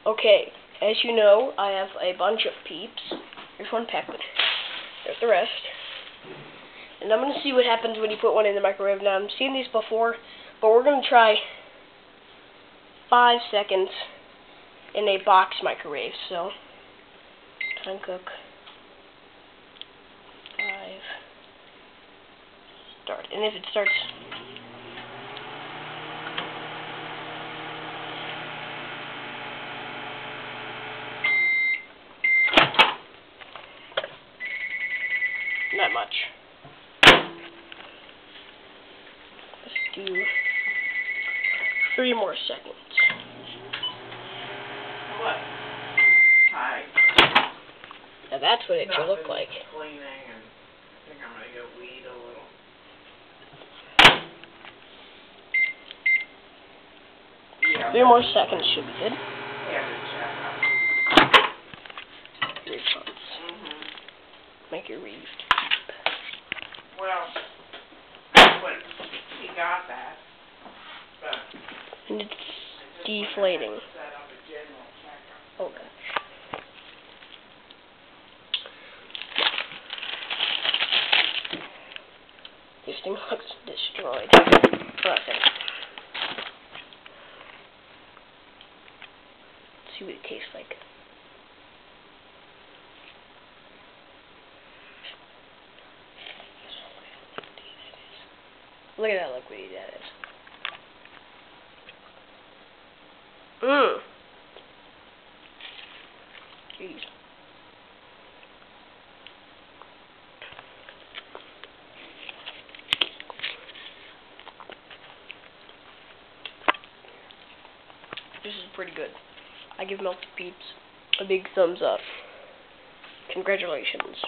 Okay, as you know, I have a bunch of peeps. There's one peck. There's the rest. And I'm going to see what happens when you put one in the microwave. Now, I've seen these before, but we're going to try 5 seconds in a box microwave. So, time cook. 5. Start. And if it starts... Not much. Let's do 3 more seconds. What? Hi. Now that's what it should look like. Cleaning, and I think I'm gonna go weed a little. Yeah. 3 more seconds should be good. Yeah, but check out. Response. Make your read. Well, I wouldn't. He got that, but And it's deflating. Oh gosh. This thing looks destroyed. Let's see what it tastes like. Look at that liquidy that is. Jeez. This is pretty good. I give Milk Peeps a big thumbs up. Congratulations.